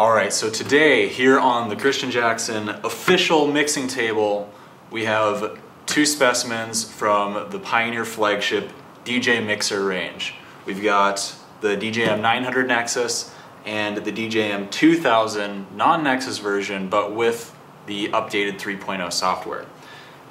Alright, so today here on the Christian Jackson official mixing table, we have two specimens from the Pioneer flagship DJ mixer range. We've got the DJM900 Nexus and the DJM2000 non-Nexus version, but with the updated 3.0 software.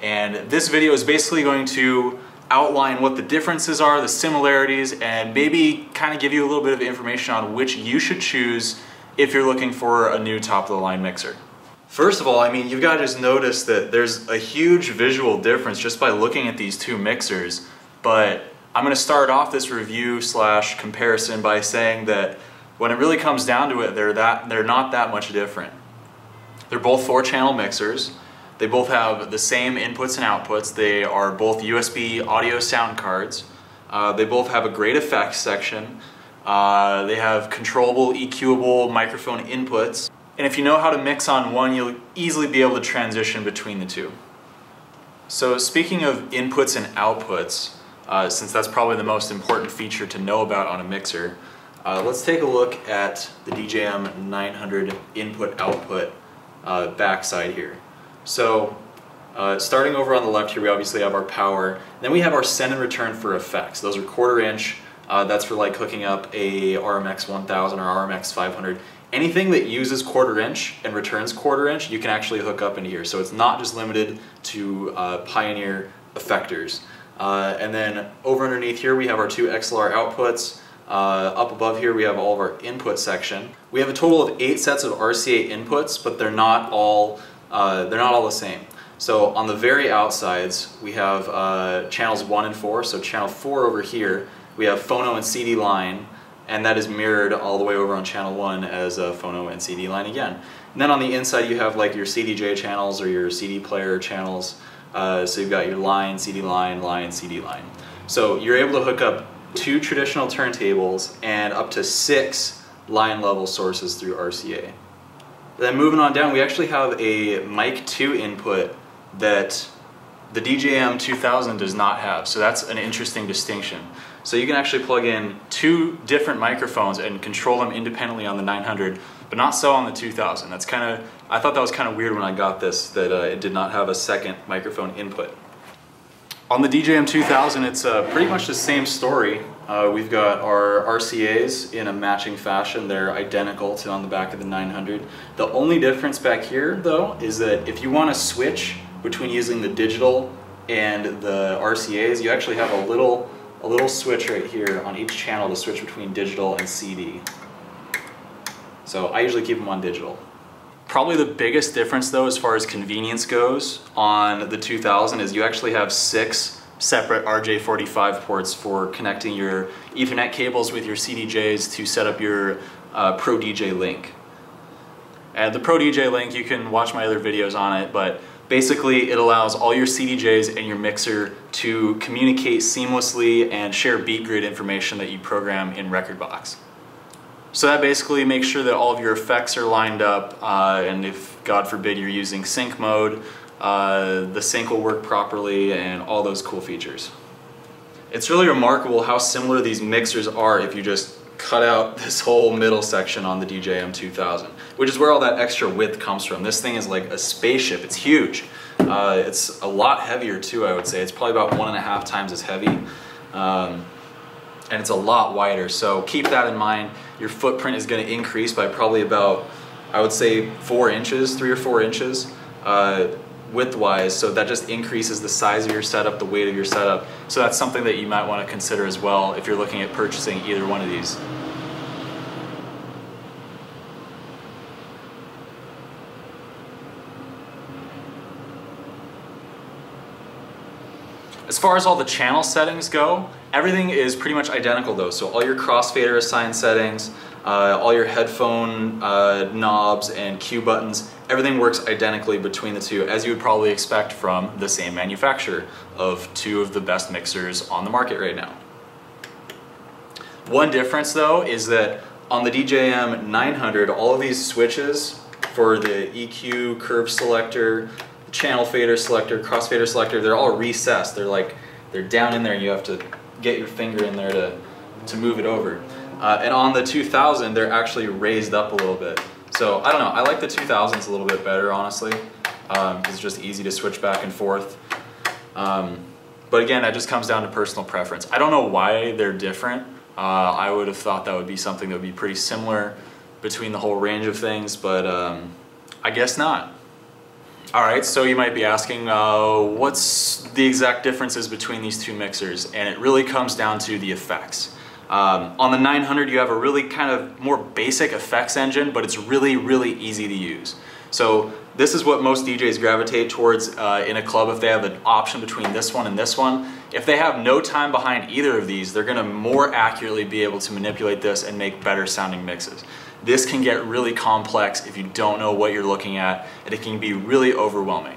And this video is basically going to outline what the differences are, the similarities, and maybe kind of give you a little bit of information on which you should choose if you're looking for a new top-of-the-line mixer. First of all, I mean, you've got to just notice that there's a huge visual difference just by looking at these two mixers, but I'm going to start off this review slash comparison by saying that when it really comes down to it, they're not that much different. They're both 4-channel mixers. They both have the same inputs and outputs. They are both USB audio sound cards. They both have a great effects section. They have controllable, EQable microphone inputs. And if you know how to mix on one, you'll easily be able to transition between the two. So speaking of inputs and outputs, since that's probably the most important feature to know about on a mixer, let's take a look at the DJM900 input-output backside here. So starting over on the left here, we obviously have our power. Then we have our send and return for effects. Those are 1/4 inch. That's for like hooking up a RMX1000 or RMX500. Anything that uses 1/4 inch and returns 1/4 inch, you can actually hook up into here. So it's not just limited to Pioneer effectors. And then over underneath here we have our two XLR outputs. Up above here we have all of our input section. We have a total of 8 sets of RCA inputs, but they're not all the same. So on the very outsides we have channels 1 and 4. So channel 4 over here, we have phono and CD line, and that is mirrored all the way over on channel 1 as a phono and CD line again. And then on the inside you have like your CDJ channels or your CD player channels. So you've got your line, CD line, line, CD line. So you're able to hook up 2 traditional turntables and up to 6 line level sources through RCA. Then moving on down, we actually have a mic 2 input that the DJM2000 does not have, so that's an interesting distinction. So you can actually plug in 2 different microphones and control them independently on the 900, but not so on the 2000. That's I thought that was kind of weird when I got this, that it did not have a second microphone input. On the DJM2000, it's pretty much the same story. We've got our RCAs in a matching fashion. They're identical to on the back of the 900. The only difference back here, though, is that if you want to switch between using the digital and the RCAs, you actually have a little switch right here on each channel to switch between digital and CD. So I usually keep them on digital. Probably the biggest difference though as far as convenience goes on the 2000 is you actually have 6 separate RJ45 ports for connecting your Ethernet cables with your CDJs to set up your Pro DJ link. And the Pro DJ link, you can watch my other videos on it, but basically it allows all your CDJs and your mixer to communicate seamlessly and share beat grid information that you program in Rekordbox. So that basically makes sure that all of your effects are lined up, and if, God forbid, you're using sync mode, the sync will work properly and all those cool features. It's really remarkable how similar these mixers are if you just cut out this whole middle section on the DJM2000, which is where all that extra width comes from. This thing is like a spaceship. It's huge. It's a lot heavier too, I would say. It's probably about 1.5 times as heavy. And it's a lot wider, so keep that in mind. Your footprint is going to increase by probably about, I would say, 4 inches, 3 or 4 inches width-wise, so that just increases the size of your setup, the weight of your setup. So that's something that you might want to consider as well if you're looking at purchasing either one of these. As far as all the channel settings go, everything is pretty much identical though. So all your crossfader assigned settings, all your headphone knobs and cue buttons, everything works identically between the two, as you would probably expect from the same manufacturer of 2 of the best mixers on the market right now. One difference though is that on the DJM900, all of these switches for the EQ, curve selector, channel fader selector, crossfader selector, they're all recessed. They're down in there and you have to get your finger in there to move it over. And on the 2000, they're actually raised up a little bit. So I don't know, I like the 2000s a little bit better, honestly, because it's just easy to switch back and forth. But again, that just comes down to personal preference. I don't know why they're different. I would have thought that would be something that would be pretty similar between the whole range of things, but I guess not. Alright, so you might be asking, what's the exact differences between these two mixers? And it really comes down to the effects. On the 900 you have a really kind of more basic effects engine, but it's really, really easy to use. So this is what most DJs gravitate towards in a club if they have an option between this one and this one. If they have no time behind either of these, they're going to more accurately be able to manipulate this and make better sounding mixes. This can get really complex if you don't know what you're looking at, and it can be really overwhelming.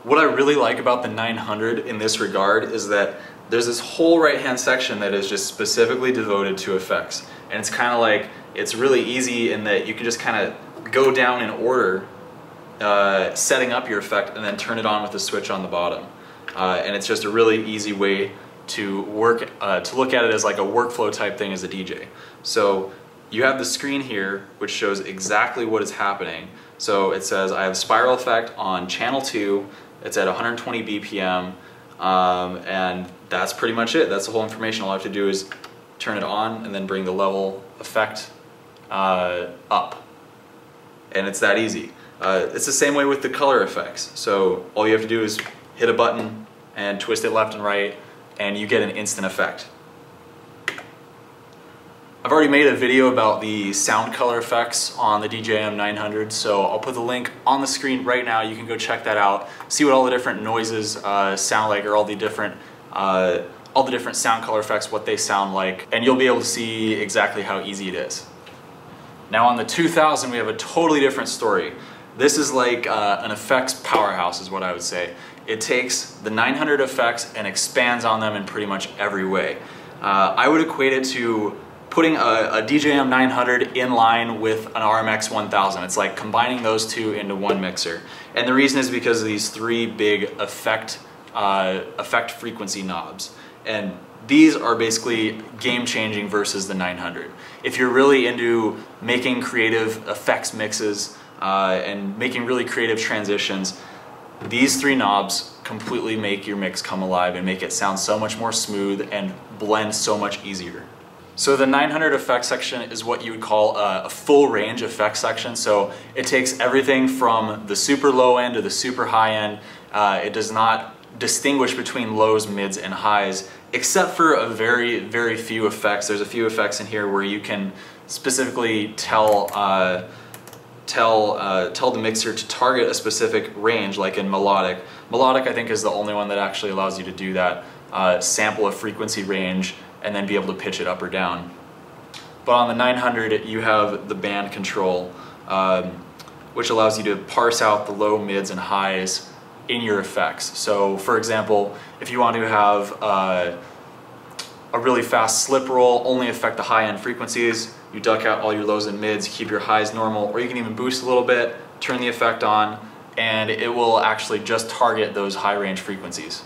What I really like about the 900 in this regard is that there's this whole right-hand section that is just specifically devoted to effects. And it's kind of like, it's really easy in that you can just kind of go down in order, setting up your effect, and then turn it on with the switch on the bottom. And it's just a really easy way to work, to look at it as like a workflow type thing as a DJ. So you have the screen here, which shows exactly what is happening. So it says I have spiral effect on channel 2, it's at 120 BPM, and that's pretty much it. That's the whole information. All I have to do is turn it on and then bring the level effect up. And it's that easy. It's the same way with the color effects. So all you have to do is hit a button and twist it left and right, and you get an instant effect. I've already made a video about the sound color effects on the DJM900, so I'll put the link on the screen right now. You can go check that out, see what all the different noises sound like, or all the different sound color effects, what they sound like, and you'll be able to see exactly how easy it is. Now on the 2000 we have a totally different story. This is like an effects powerhouse is what I would say. It takes the 900 effects and expands on them in pretty much every way. I would equate it to putting a DJM900 in line with an RMX1000. It's like combining those two into one mixer. And the reason is because of these three big effect frequency knobs. And these are basically game-changing versus the 900. If you're really into making creative effects mixes and making really creative transitions, these three knobs completely make your mix come alive and make it sound so much more smooth and blend so much easier. So the 900 effects section is what you would call a full range effects section. So it takes everything from the super low end to the super high end. It does not distinguish between lows, mids, and highs, except for a very, very few effects. There's a few effects in here where you can specifically tell the mixer to target a specific range, like in melodic. Melodic, I think, is the only one that actually allows you to do that. Sample a frequency range and then be able to pitch it up or down. But on the 900 you have the band control, which allows you to parse out the low, mids, and highs in your effects. So for example, if you want to have a really fast slip roll, only affect the high end frequencies, you duck out all your lows and mids, keep your highs normal, or you can even boost a little bit, turn the effect on, and it will actually just target those high range frequencies.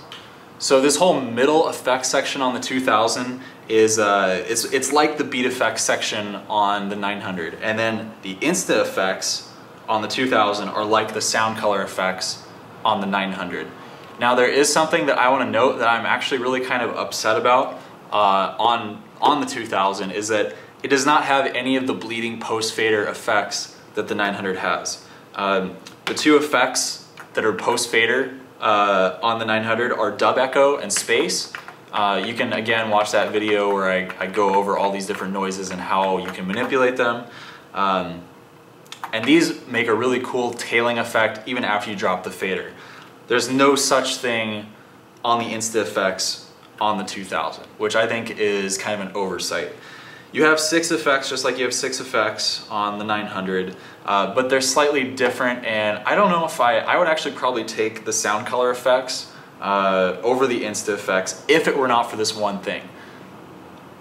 So this whole middle effects section on the 2000 is it's like the beat effects section on the 900, and then the instant effects on the 2000 are like the sound color effects on the 900. Now there is something that I want to note that I'm actually really kind of upset about on the 2000, is that it does not have any of the bleeding post fader effects that the 900 has. The two effects that are post fader on the 900 are dub echo and space. You can again watch that video where I go over all these different noises and how you can manipulate them. And these make a really cool tailing effect even after you drop the fader. There's no such thing on the instant effects on the 2000, which I think is kind of an oversight. You have 6 effects just like you have 6 effects on the 900, but they're slightly different, and I don't know if I would actually probably take the sound color effects over the instant effects if it were not for this one thing.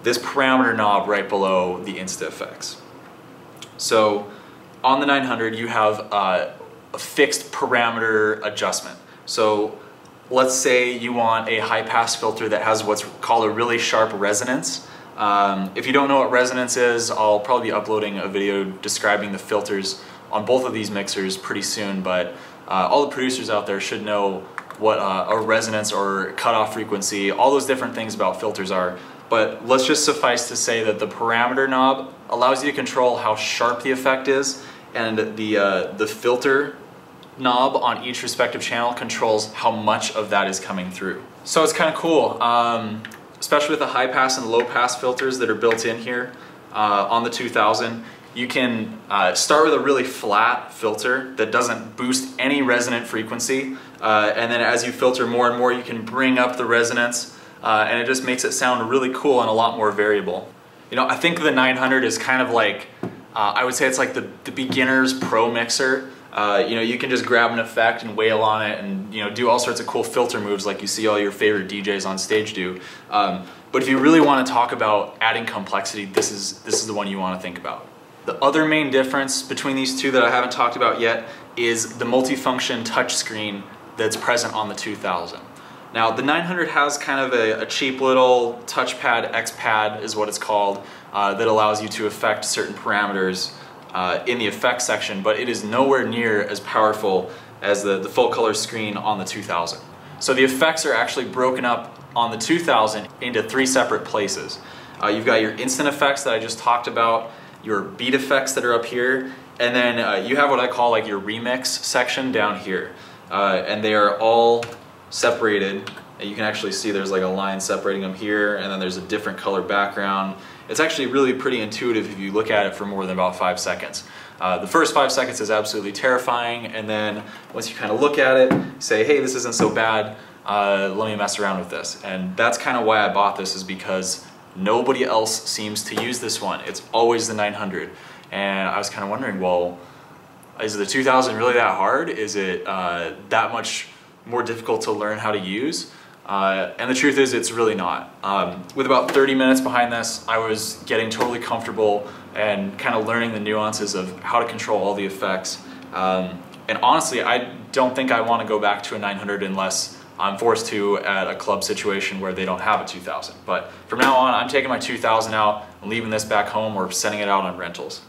This parameter knob right below the instant effects. So on the 900 you have a fixed parameter adjustment. So let's say you want a high pass filter that has what's called a really sharp resonance. If you don't know what resonance is, I'll probably be uploading a video describing the filters on both of these mixers pretty soon, but all the producers out there should know what a resonance or cutoff frequency, all those different things about filters are. But let's just suffice to say that the parameter knob allows you to control how sharp the effect is, and the filter knob on each respective channel controls how much of that is coming through. So it's kind of cool, especially with the high pass and low pass filters that are built in here on the 2000. You can start with a really flat filter that doesn't boost any resonant frequency, and then as you filter more and more you can bring up the resonance, and it just makes it sound really cool and a lot more variable. You know, I think the 900 is kind of like, I would say it's like the beginner's pro mixer. You know, you can just grab an effect and wail on it and, you know, do all sorts of cool filter moves like you see all your favorite DJs on stage do. But if you really want to talk about adding complexity, this is the one you want to think about. The other main difference between these two that I haven't talked about yet is the multifunction touchscreen that's present on the 2000. Now the 900 has kind of a cheap little touchpad, X-pad is what it's called, that allows you to affect certain parameters in the effects section, but it is nowhere near as powerful as the full color screen on the 2000. So the effects are actually broken up on the 2000 into 3 separate places. You've got your instant effects that I just talked about, your beat effects that are up here, and then you have what I call like your remix section down here. And they are all separated. And you can actually see there's like a line separating them here, and then there's a different color background. It's actually really pretty intuitive if you look at it for more than about 5 seconds. The first 5 seconds is absolutely terrifying, and then once you kind of look at it, you say, hey, this isn't so bad, let me mess around with this. And that's kind of why I bought this, is because nobody else seems to use this one. It's always the 900. And I was kind of wondering, well, is the 2000 really that hard? Is it that much more difficult to learn how to use? And the truth is, it's really not. With about 30 minutes behind this, I was getting totally comfortable and kind of learning the nuances of how to control all the effects. And honestly, I don't think I want to go back to a 900 unless I'm forced to at a club situation where they don't have a 2000. But from now on, I'm taking my 2000 out and leaving this back home or sending it out on rentals.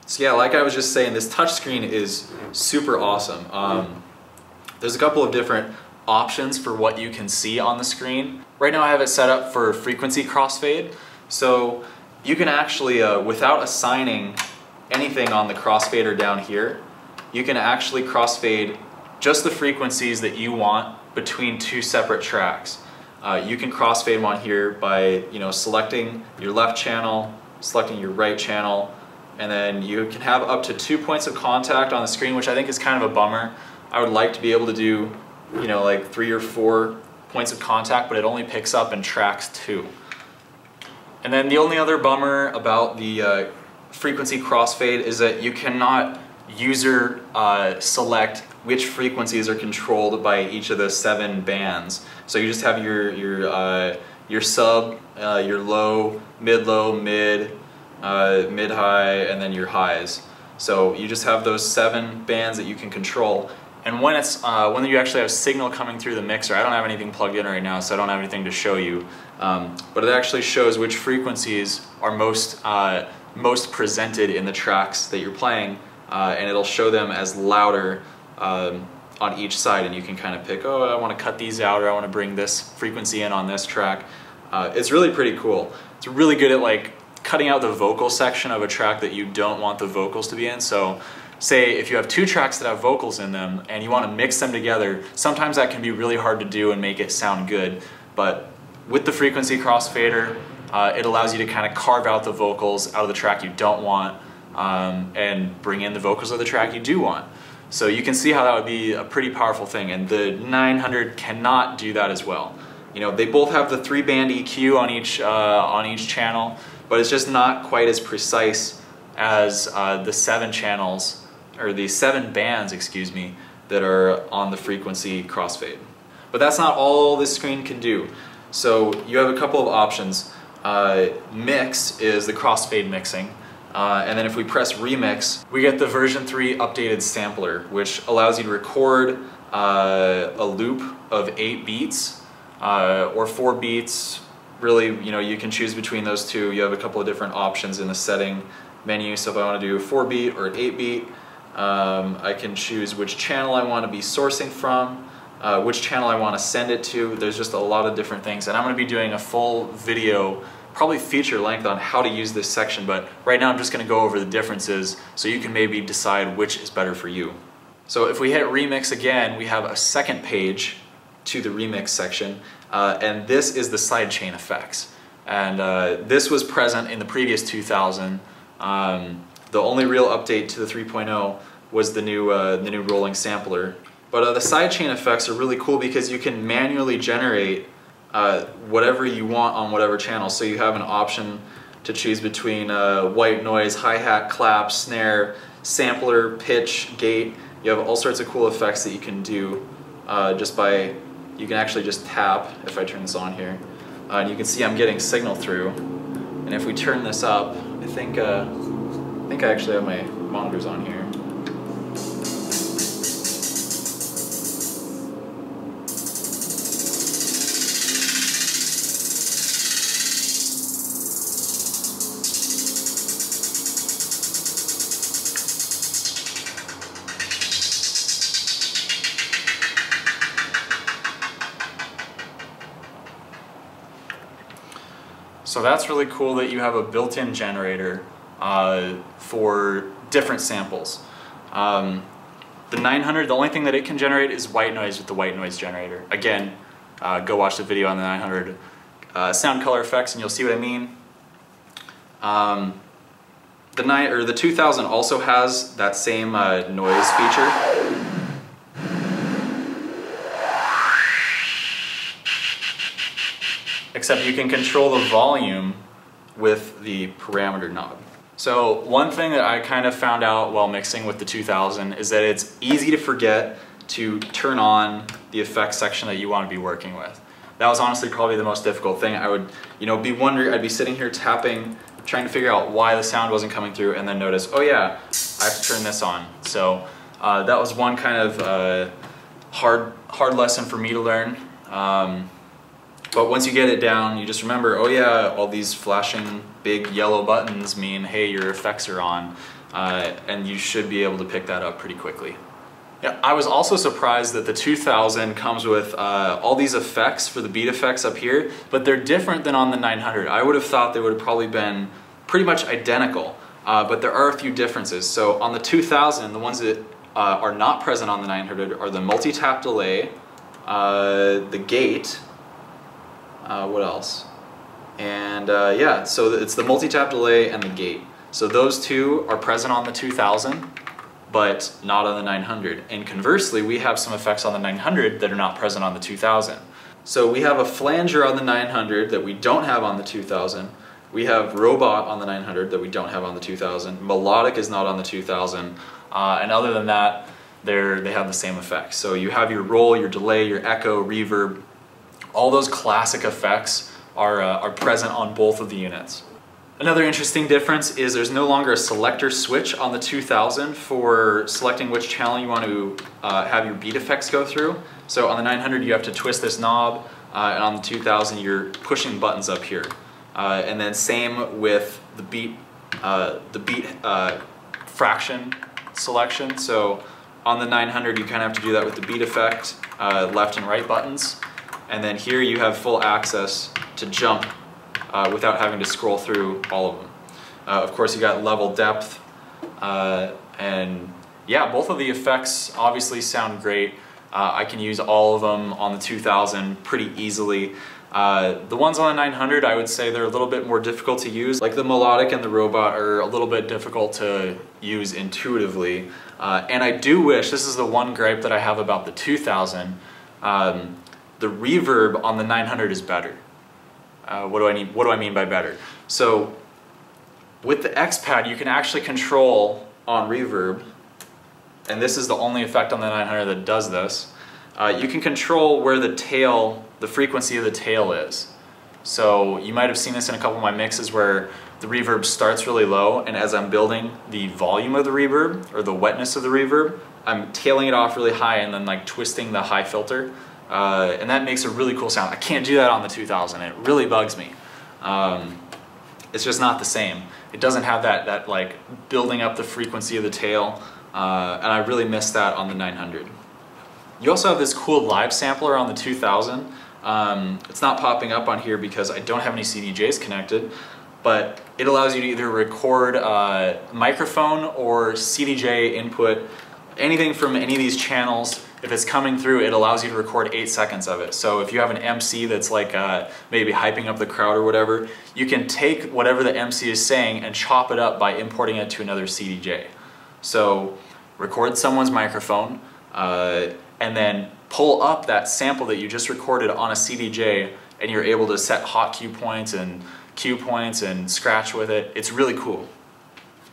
So yeah, like I was just saying, this touchscreen is super awesome. There's a couple of different options for what you can see on the screen. Right now I have it set up for frequency crossfade. So you can actually, without assigning anything on the crossfader down here, you can actually crossfade just the frequencies that you want between 2 separate tracks. You can crossfade one here by, you know, selecting your left channel, selecting your right channel, and then you can have up to 2 points of contact on the screen, which I think is kind of a bummer. I would like to be able to do, you know, like 3 or 4 points of contact, but it only picks up in tracks 2. And then the only other bummer about the frequency crossfade is that you cannot user select which frequencies are controlled by each of the 7 bands. So you just have your sub, your low, mid, mid-high, and then your highs. So you just have those 7 bands that you can control. And when when you actually have signal coming through the mixer, I don't have anything plugged in right now, so I don't have anything to show you. But it actually shows which frequencies are most presented in the tracks that you're playing, and it'll show them as louder on each side, and you can kind of pick, oh, I want to cut these out, or I want to bring this frequency in on this track. It's really pretty cool. It's really good at like cutting out the vocal section of a track that you don't want the vocals to be in. So say if you have 2 tracks that have vocals in them and you want to mix them together, sometimes that can be really hard to do and make it sound good. But with the frequency crossfader, it allows you to kind of carve out the vocals out of the track you don't want and bring in the vocals of the track you do want. So you can see how that would be a pretty powerful thing, and the 900 cannot do that as well. You know, they both have the 3-band EQ on each channel, but it's just not quite as precise as the 7 channels, or the 7 bands, excuse me, that are on the frequency crossfade. But that's not all this screen can do. So you have a couple of options. Mix is the crossfade mixing. And then if we press remix, we get the version 3 updated sampler, which allows you to record a loop of 8 beats or 4 beats. Really, you can choose between those two. You have a couple of different options in the setting menu. So if I want to do a 4 beat or an 8 beat, I can choose which channel I want to be sourcing from, which channel I want to send it to. There's just a lot of different things, and I'm going to be doing a full video, probably feature length, on how to use this section, but right now I'm just going to go over the differences so you can maybe decide which is better for you. So if we hit remix again, we have a second page to the remix section, and this is the sidechain effects. And this was present in the previous 2000. The only real update to the 3.0 was the new rolling sampler. But the sidechain effects are really cool because you can manually generate whatever you want on whatever channel. So you have an option to choose between white noise, hi-hat, clap, snare, sampler, pitch, gate. You have all sorts of cool effects that you can do you can actually just tap, if I turn this on here, and you can see I'm getting signal through. And if we turn this up, I think I actually have my monitors on here. So that's really cool that you have a built-in generator for different samples. The 900, the only thing that it can generate is white noise with the white noise generator. Again, go watch the video on the 900 sound color effects and you'll see what I mean. The 2000 also has that same noise feature. Except you can control the volume with the parameter knob. So one thing that I kind of found out while mixing with the 2000 is that it's easy to forget to turn on the effects section that you want to be working with. That was honestly probably the most difficult thing. I would, be wondering, I'd be sitting here tapping, trying to figure out why the sound wasn't coming through, and then notice, oh yeah, I have to turn this on. So that was one kind of hard lesson for me to learn. But once you get it down, you just remember, oh yeah, all these flashing big yellow buttons mean, hey, your effects are on, and you should be able to pick that up pretty quickly. Yeah, I was also surprised that the 2000 comes with all these effects for the beat effects up here, but they're different than on the 900. I would have thought they would have probably been pretty much identical, but there are a few differences. So on the 2000, the ones that are not present on the 900 are the multi-tap delay, the gate, what else? And yeah, so it's the multi-tap delay and the gate. So those two are present on the 2000, but not on the 900. And conversely, we have some effects on the 900 that are not present on the 2000. So we have a flanger on the 900 that we don't have on the 2000. We have robot on the 900 that we don't have on the 2000. Melodic is not on the 2000. And other than that, they have the same effects. So you have your roll, your delay, your echo, reverb. All those classic effects are present on both of the units. Another interesting difference is there's no longer a selector switch on the 2000 for selecting which channel you want to have your beat effects go through. So on the 900 you have to twist this knob, and on the 2000 you're pushing buttons up here. And then same with the beat fraction selection. So on the 900 you kind of have to do that with the beat effect, left and right buttons. And then here you have full access to jump without having to scroll through all of them. Of course you got level, depth, and yeah, both of the effects obviously sound great. I can use all of them on the 2000 pretty easily. The ones on the 900, I would say they're a little bit more difficult to use. Like the melodic and the robot are a little bit difficult to use intuitively. And I do wish, this is the one gripe that I have about the 2000, the reverb on the 900 is better. What do I mean by better? So with the X-Pad you can actually control on reverb, and this is the only effect on the 900 that does this. You can control where the frequency of the tail is. So you might have seen this in a couple of my mixes where the reverb starts really low, and as I'm building the volume of the reverb, or the wetness of the reverb, I'm tailing it off really high and then like twisting the high filter, and that makes a really cool sound. I can't do that on the 2000, it really bugs me. It's just not the same. It doesn't have that like building up the frequency of the tail, and I really miss that on the 900. You also have this cool live sampler on the 2000. It's not popping up on here because I don't have any CDJs connected, but it allows you to either record microphone or CDJ input, anything from any of these channels. If it's coming through, it allows you to record 8 seconds of it. So if you have an MC that's like maybe hyping up the crowd or whatever, you can take whatever the MC is saying and chop it up by importing it to another CDJ. So record someone's microphone, and then pull up that sample that you just recorded on a CDJ, and you're able to set hot cue points and cue points and scratch with it. It's really cool.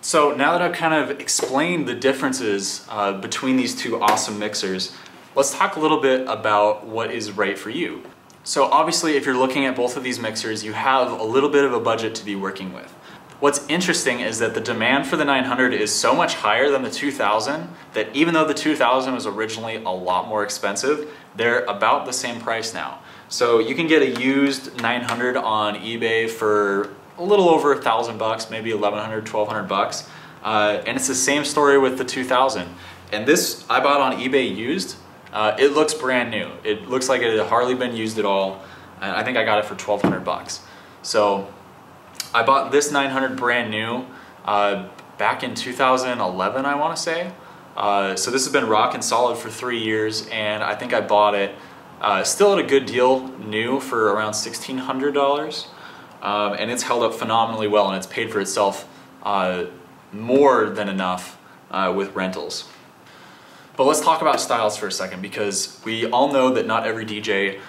So now that I've kind of explained the differences between these two awesome mixers, let's talk a little bit about what is right for you. So obviously if you're looking at both of these mixers, you have a little bit of a budget to be working with. What's interesting is that the demand for the 900 is so much higher than the 2000 that even though the 2000 was originally a lot more expensive, they're about the same price now. So you can get a used 900 on eBay for a little over $1,000, maybe 1,100, 1,200 bucks. And it's the same story with the 2000. And this I bought on eBay used. It looks brand new. It looks like it had hardly been used at all. And I think I got it for 1,200 bucks. So I bought this 900 brand new back in 2011, I want to say. So this has been rocking solid for 3 years, and I think I bought it still at a good deal new for around $1,600. And it's held up phenomenally well, and it's paid for itself more than enough with rentals. But let's talk about styles for a second, because we all know that not every DJ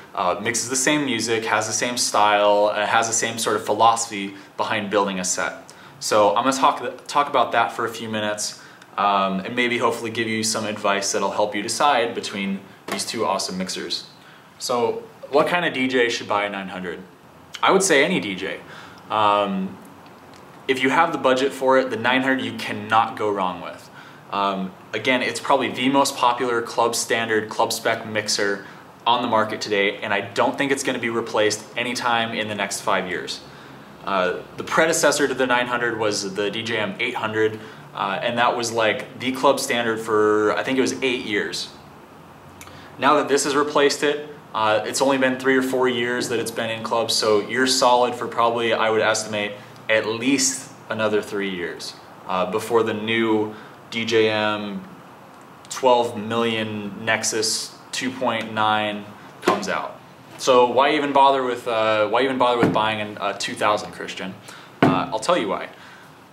mixes the same music, has the same style, has the same sort of philosophy behind building a set. So I'm going to talk about that for a few minutes, and maybe hopefully give you some advice that'll help you decide between these two awesome mixers. So what kind of DJ should buy a 900? I would say any DJ. If you have the budget for it, the 900 you cannot go wrong with. Again, it's probably the most popular club standard, club spec mixer on the market today, and I don't think it's going to be replaced anytime in the next 5 years. The predecessor to the 900 was the DJM800, and that was like the club standard for, I think it was 8 years. Now that this has replaced it, it's only been 3 or 4 years that it's been in clubs, so you're solid for probably, I would estimate, at least another 3 years before the new DJM 12 million Nexus 2.9 comes out. So why even bother with buying a 2000, Christian? I'll tell you why.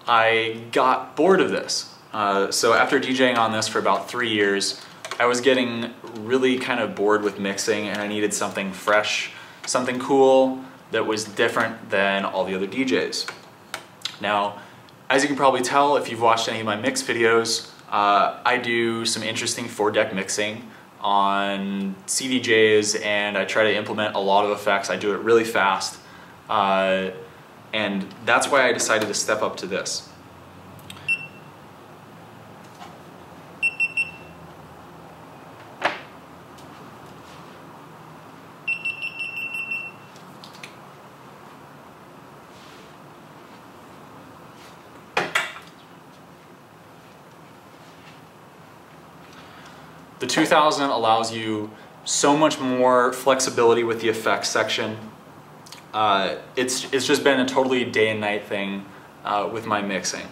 I got bored of this. So after DJing on this for about 3 years, I was getting really kind of bored with mixing, and I needed something fresh, something cool that was different than all the other DJs. Now, as you can probably tell if you've watched any of my mix videos, I do some interesting 4-deck mixing on CDJs, and I try to implement a lot of effects. I do it really fast, and that's why I decided to step up to this. The 2000 allows you so much more flexibility with the effects section. It's just been a totally day and night thing with my mixing.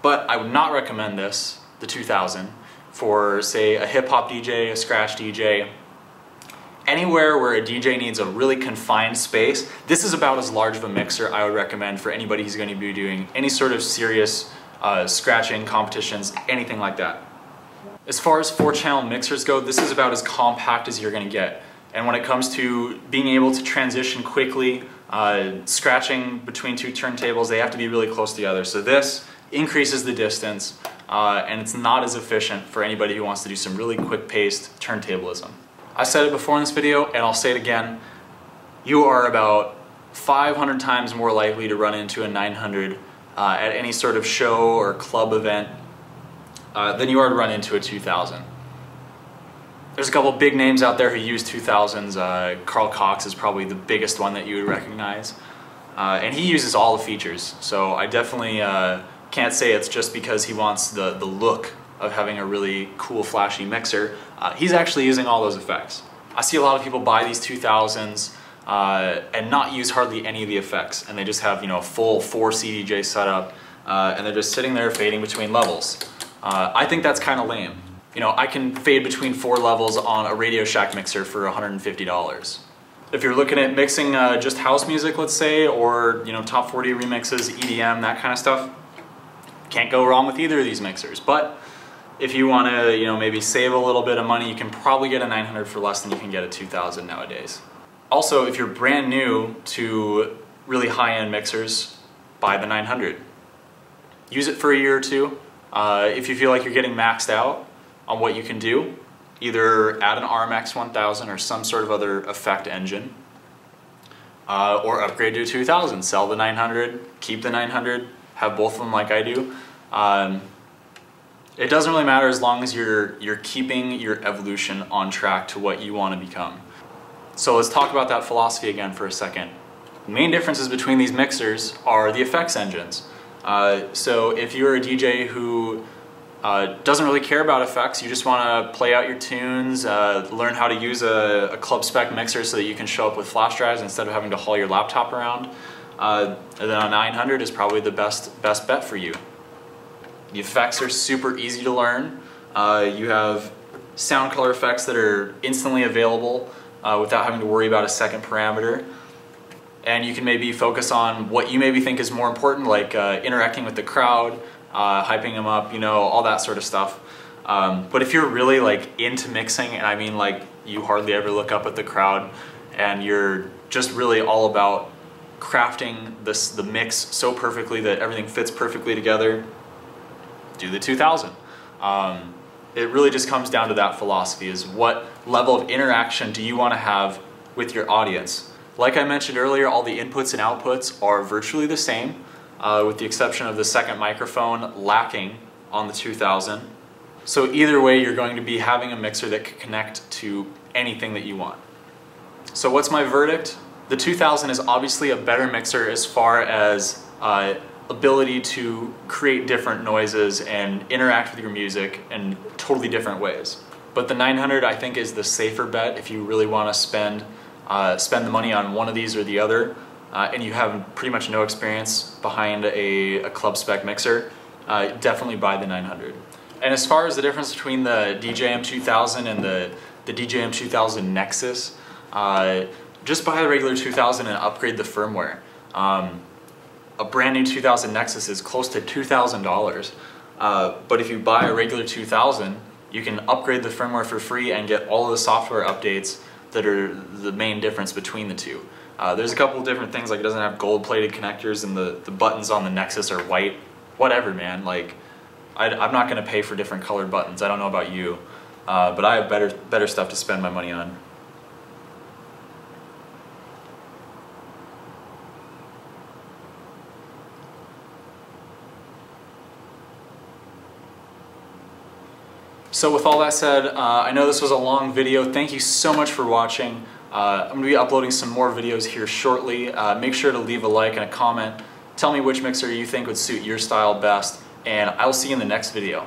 But I would not recommend this, the 2000, for say a hip hop DJ, a scratch DJ, anywhere where a DJ needs a really confined space. This is about as large of a mixer I would recommend for anybody who's going to be doing any sort of serious scratching competitions, anything like that. As far as 4-channel mixers go, this is about as compact as you're going to get. And when it comes to being able to transition quickly, scratching between two turntables, they have to be really close together. So this increases the distance, and it's not as efficient for anybody who wants to do some really quick-paced turntablism. I said it before in this video, and I'll say it again. You are about 500 times more likely to run into a 900 at any sort of show or club event than you are to run into a 2000. There's a couple big names out there who use 2000s. Carl Cox is probably the biggest one that you would recognize. And he uses all the features, so I definitely can't say it's just because he wants the look of having a really cool, flashy mixer. He's actually using all those effects. I see a lot of people buy these 2000s and not use hardly any of the effects, and they just have, you know, a full 4 CDJ setup, and they're just sitting there fading between levels. I think that's kind of lame. You know, I can fade between 4 levels on a Radio Shack mixer for $150. If you're looking at mixing just house music, let's say, or, you know, top 40 remixes, EDM, that kind of stuff, can't go wrong with either of these mixers. But if you want to, you know, maybe save a little bit of money, you can probably get a 900 for less than you can get a 2000 nowadays. Also, if you're brand new to really high-end mixers, buy the 900. Use it for a year or two. If you feel like you're getting maxed out on what you can do, either add an RMX1000 or some sort of other effect engine, or upgrade to a 2000. Sell the 900, keep the 900, have both of them like I do. It doesn't really matter as long as you're keeping your evolution on track to what you want to become. So let's talk about that philosophy again for a second. The main differences between these mixers are the effects engines. So if you're a DJ who doesn't really care about effects, you just want to play out your tunes, learn how to use a club spec mixer so that you can show up with flash drives instead of having to haul your laptop around, then a 900 is probably the best bet for you. The effects are super easy to learn. You have sound color effects that are instantly available without having to worry about a second parameter. And you can maybe focus on what you maybe think is more important, like interacting with the crowd, hyping them up, you know, all that sort of stuff. But if you're really like into mixing, and I mean like you hardly ever look up at the crowd, and you're just really all about crafting the mix so perfectly that everything fits perfectly together, do the 2000. It really just comes down to that philosophy, is what level of interaction do you want to have with your audience. Like I mentioned earlier, all the inputs and outputs are virtually the same, with the exception of the second microphone lacking on the 2000. So either way, you're going to be having a mixer that can connect to anything that you want. So what's my verdict? The 2000 is obviously a better mixer as far as ability to create different noises and interact with your music in totally different ways. But the 900, I think, is the safer bet if you really want to spend the money on one of these or the other, and you have pretty much no experience behind a club spec mixer. Definitely buy the 900. And as far as the difference between the DJM2000 and the DJM2000 Nexus, just buy the regular 2000 and upgrade the firmware. A brand new 2000 Nexus is close to $2,000, but if you buy a regular 2000, you can upgrade the firmware for free and get all of the software updates that are the main difference between the two. There's a couple of different things, like it doesn't have gold-plated connectors and the buttons on the Nexus are white. Whatever, man. Like, I'm not going to pay for different colored buttons. I don't know about you, but I have better stuff to spend my money on. So with all that said, I know this was a long video. Thank you so much for watching. I'm going to be uploading some more videos here shortly. Make sure to leave a like and a comment. Tell me which mixer you think would suit your style best, and I'll see you in the next video.